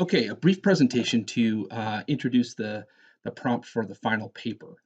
Okay, a brief presentation to introduce the prompt for the final paper.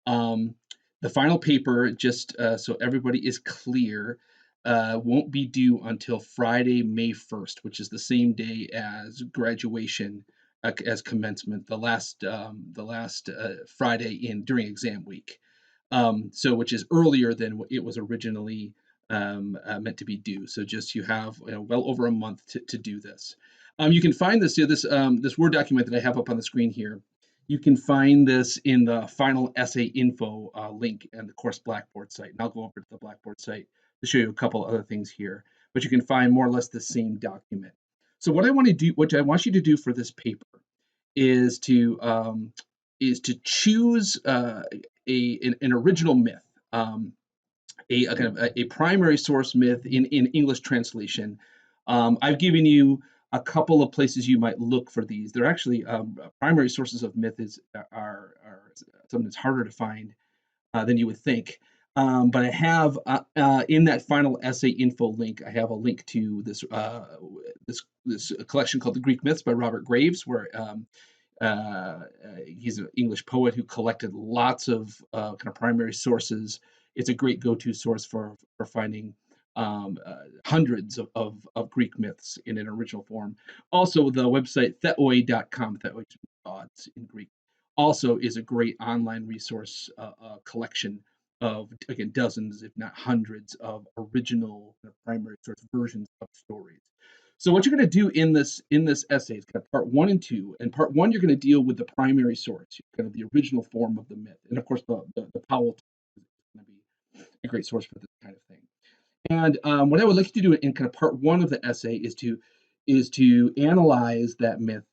Um, the final paper, just so everybody is clear, won't be due until Friday, May 1st, which is the same day as graduation, as commencement, the last Friday in during exam week. So which is earlier than what it was originally meant to be due. So just you have well over a month to do this. You can find this Word document that I have up on the screen here. You can find this in the final essay info link and the course Blackboard site. And I'll go over to the Blackboard site to show you a couple other things here. But you can find more or less the same document. So what I want you to do for this paper is to choose an original myth, a kind of a primary source myth in English translation. I've given you a couple of places you might look for these. They're actually primary sources of myth are something that's harder to find than you would think. But I have in that final essay info link, I have a link to this collection called "The Greek Myths" by Robert Graves, where he's an English poet who collected lots of kind of primary sources. It's a great go-to source for finding hundreds of Greek myths in an original form. Also, the website theoi.com, theoi means gods in Greek, also is a great online resource collection of, again, dozens, if not hundreds, of original primary source versions of stories. So what you're going to do in this essay is kind of part one and two. And part one, you're going to deal with the primary source, kind of the original form of the myth, and of course the Powell is going to be a great source for this kind of thing. And what I would like you to do in kind of part one of the essay is to analyze that myth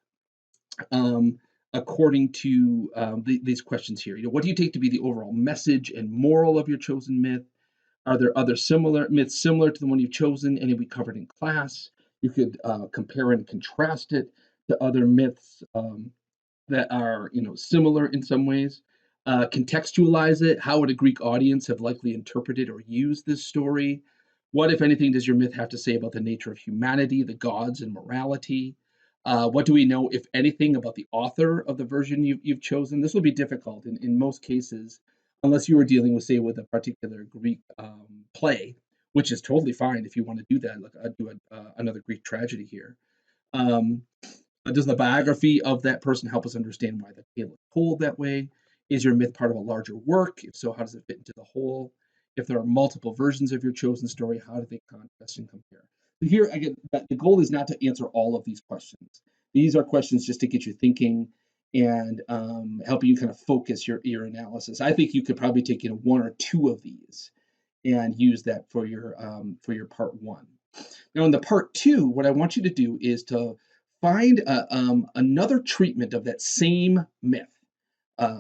um, according to these questions here. What do you take to be the overall message and moral of your chosen myth? Are there other similar myths similar to the one you've chosen? Any we covered in class? You could compare and contrast it to other myths that are, similar in some ways. Contextualize it. How would a Greek audience have likely interpreted or used this story? What, if anything, does your myth have to say about the nature of humanity, the gods, and morality? What do we know, if anything, about the author of the version you've chosen? This will be difficult in most cases, unless you were dealing with, say, with a particular Greek play, which is totally fine if you want to do that. Like I'd do another Greek tragedy here. Um, does the biography of that person help us understand why the tale is told that way? Is your myth part of a larger work? If so, how does it fit into the whole? If there are multiple versions of your chosen story, how do they contrast and compare? So here, again, the goal is not to answer all of these questions. These are questions just to get you thinking and help you kind of focus your analysis. I think you could probably take one or two of these and use that for your part one. Now, in the part two, what I want you to do is to find another treatment of that same myth.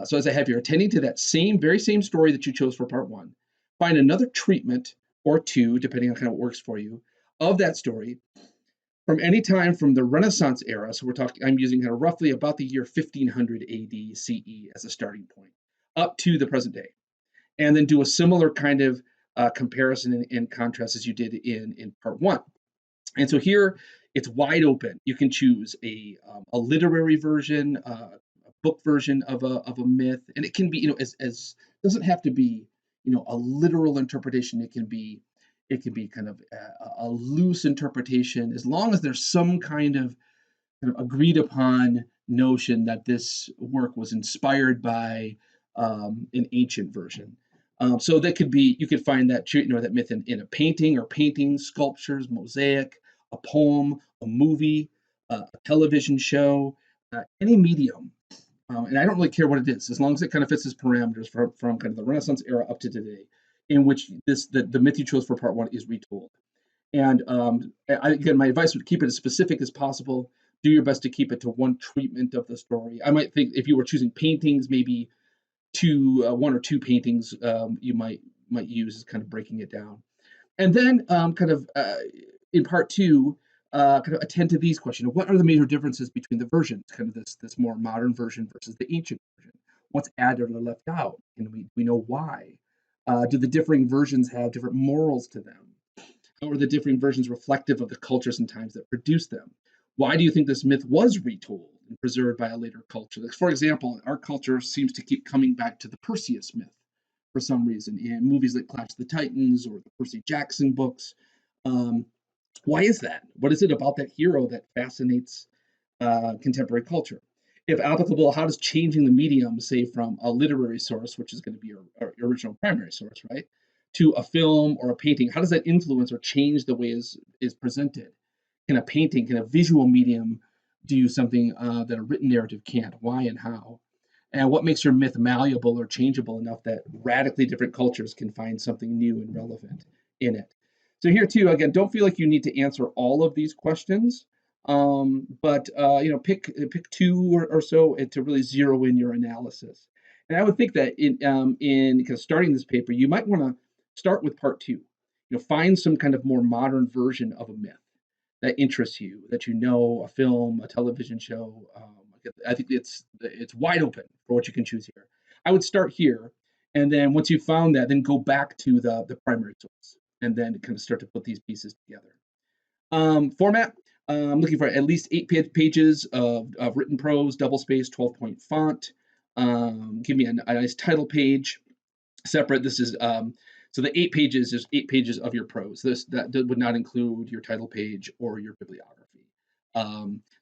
So as I have here, attending to that very same story that you chose for part one, find another treatment or two, depending on kind of what works for you, of that story from any time from the Renaissance era. So I'm using kind of roughly about the year 1500 AD CE as a starting point, up to the present day, and then do a similar kind of comparison and contrast as you did in part one. And so here it's wide open. You can choose a literary version, a book version of a myth, and it can be, as doesn't have to be, a literal interpretation. It can be kind of a loose interpretation, as long as there's some kind of agreed upon notion that this work was inspired by an ancient version. So that could be, you could find that myth in a painting or paintings, sculptures, mosaic, a poem, a movie, a television show, any medium. And I don't really care what it is, as long as it kind of fits its parameters from kind of the Renaissance era up to today, in which the myth you chose for part one is retold. And again, my advice would keep it as specific as possible. Do your best to keep it to one treatment of the story. I might think if you were choosing paintings, maybe one or two paintings you might use as kind of breaking it down. And then in part two, kind of attend to these questions. What are the major differences between the versions? Kind of this more modern version versus the ancient version. What's added or left out? And we know why. Do the differing versions have different morals to them? How are the differing versions reflective of the cultures and times that produced them? Why do you think this myth was retold and preserved by a later culture? Like, for example, our culture seems to keep coming back to the Perseus myth for some reason in movies like Clash of the Titans or the Percy Jackson books. Um, why is that? What is it about that hero that fascinates contemporary culture? If applicable, how does changing the medium, say from a literary source, which is going to be your original primary source, right, to a film or a painting, how does that influence or change the way is presented? Can a painting, can a visual medium do something that a written narrative can't? Why and how? And what makes your myth malleable or changeable enough that radically different cultures can find something new and relevant in it? So here too, again, don't feel like you need to answer all of these questions, but pick two or so to really zero in your analysis. And I would think that in kind of starting this paper, you might want to start with part two. Find some kind of more modern version of a myth that interests you, that a film, a television show. I think it's wide open for what you can choose here. I would start here, and then once you found that, then go back to the primary source, and then kind of start to put these pieces together. Format. I'm looking for at least 8 pages of written prose, double space, 12-point font. Give me a nice title page separate. This is so the 8 pages is 8 pages of your prose. That would not include your title page or your bibliography.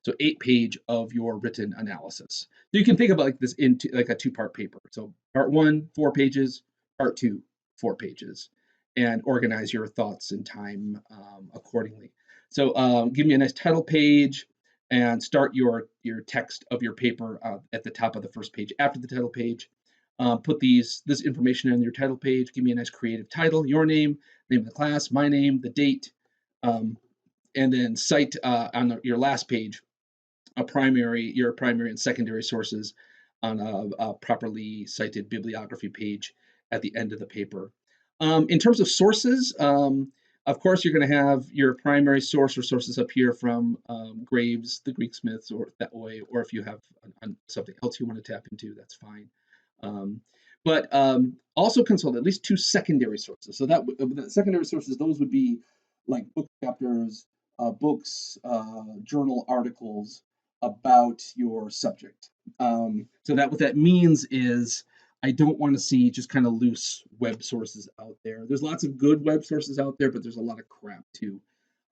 So 8 page of your written analysis. So you can think about like this into like a two-part paper. So part one, 4 pages. Part two, 4 pages, and organize your thoughts and time accordingly. So give me a nice title page and start your text of your paper at the top of the first page after the title page. Put this information in your title page. Give me a nice creative title, your name of the class, my name, the date, and then cite on your last page your primary and secondary sources on a properly cited bibliography page at the end of the paper. In terms of sources, of course, you're going to have your primary source or sources up here from Graves, the Greek Smiths, or that way, or if you have something else you want to tap into, that's fine. But also consult at least 2 secondary sources. So the secondary sources, those would be like book chapters, books, journal articles about your subject. So that what that means is I don't want to see just kind of loose web sources out there. There's lots of good web sources out there, but there's a lot of crap too.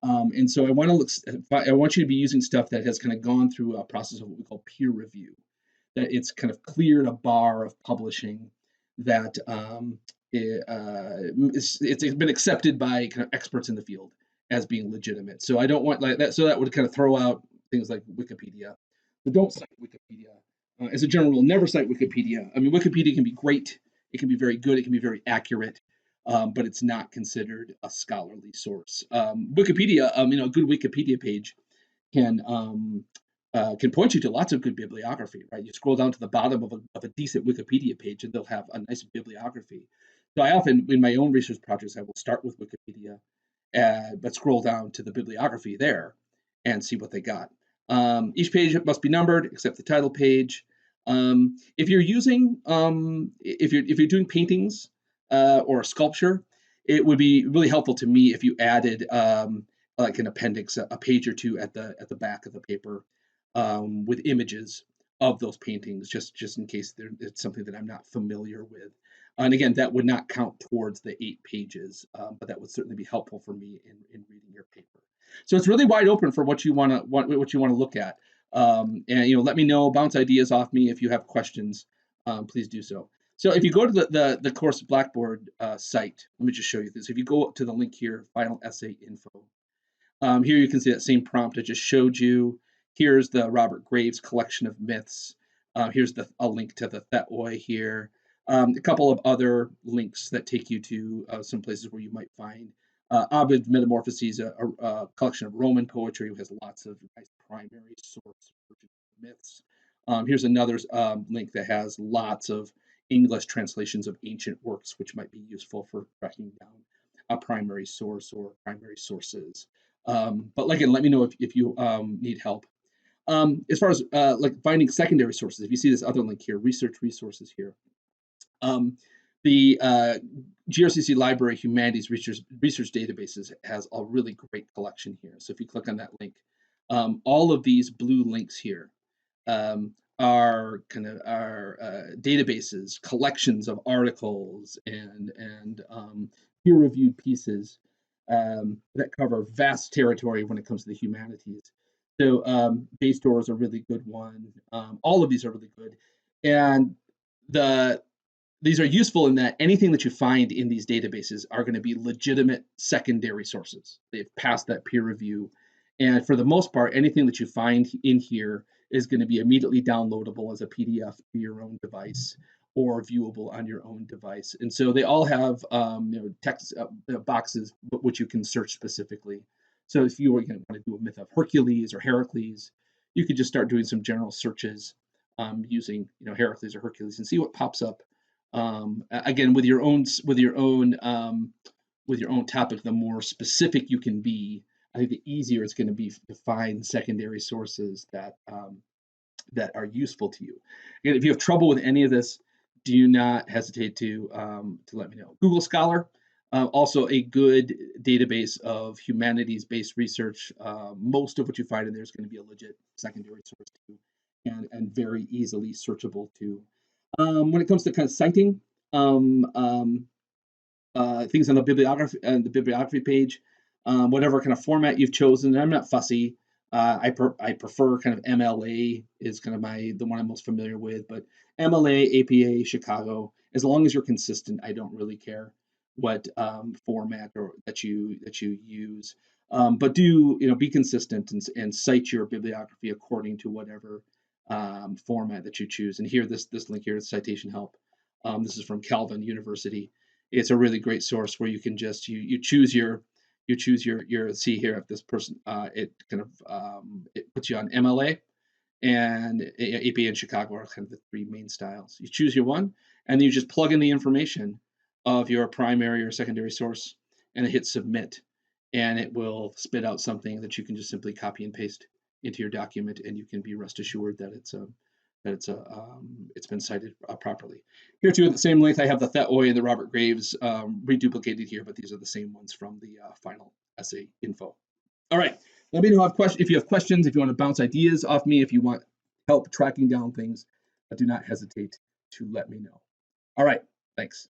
And so I want you to be using stuff that has kind of gone through a process of what we call peer review, that it's kind of cleared a bar of publishing that it's been accepted by kind of experts in the field as being legitimate. So I don't want like that. So that would kind of throw out things like Wikipedia. So don't cite Wikipedia. As a general rule, never cite Wikipedia. I mean, Wikipedia can be great. It can be very good. It can be very accurate. But it's not considered a scholarly source. Wikipedia, a good Wikipedia page can point you to lots of good bibliography, right? You scroll down to the bottom of a decent Wikipedia page and they'll have a nice bibliography. So I often, in my own research projects, I will start with Wikipedia, but scroll down to the bibliography there and see what they got. Each page must be numbered except the title page. If you're if you're doing paintings or sculpture, it would be really helpful to me if you added like an appendix, a page or two at the back of the paper with images of those paintings, just in case it's something that I'm not familiar with. And again, that would not count towards the 8 pages, but that would certainly be helpful for me in reading your paper. So it's really wide open for what you want to look at. And let me know, bounce ideas off me if you have questions. Please do so. So if you go to the course Blackboard site, let me just show you this. If you go to the link here, final essay info, here you can see that same prompt I just showed you. Here's the Robert Graves collection of myths. Here's a link to the Thetoi here. A couple of other links that take you to some places where you might find Ovid's Metamorphoses, a collection of Roman poetry, has lots of nice primary source myths. Here's another link that has lots of English translations of ancient works, which might be useful for tracking down a primary source or primary sources. But again, let me know if you need help. As far as like finding secondary sources, if you see this other link here, research resources here, the GRCC Library Humanities Research Databases has a really great collection here. So if you click on that link, All of these blue links here are databases, collections of articles, and peer-reviewed pieces that cover vast territory when it comes to the humanities. So JSTOR is a really good one. All of these are really good, and the these are useful in that anything that you find in these databases are going to be legitimate secondary sources. They've passed that peer review. And for the most part, anything that you find in here is going to be immediately downloadable as a PDF to your own device or viewable on your own device. And so they all have text boxes which you can search specifically. So if you were going to want to do a myth of Hercules or Heracles, you could just start doing some general searches using Heracles or Hercules and see what pops up again with your own topic. The more specific you can be, I think the easier it's going to be to find secondary sources that are useful to you. Again, if you have trouble with any of this, do not hesitate to let me know. Google Scholar, also a good database of humanities-based research. Most of what you find in there is going to be a legit secondary source too, and very easily searchable too. When it comes to kind of citing things on the bibliography page, whatever kind of format you've chosen. I'm not fussy. I prefer kind of MLA is kind of the one I'm most familiar with, but MLA, APA, Chicago. As long as you're consistent, I don't really care what format or that you use. But do be consistent and cite your bibliography according to whatever format that you choose. And here, this link here is citation help. This is from Calvin University. It's a really great source where you can just you choose your see here if this person it kind of it puts you on MLA and APA and Chicago are kind of the three main styles. You choose your one, and then you just plug in the information of your primary or secondary source, and hit submit, and it will spit out something that you can just simply copy and paste into your document, and you can be rest assured that it's been cited properly. Here too, at the same length, I have the Thet Oy and the Robert Graves reduplicated here, but these are the same ones from the final essay info. All right, let me know if you have questions, if you want to bounce ideas off me, if you want help tracking down things, do not hesitate to let me know. All right, thanks.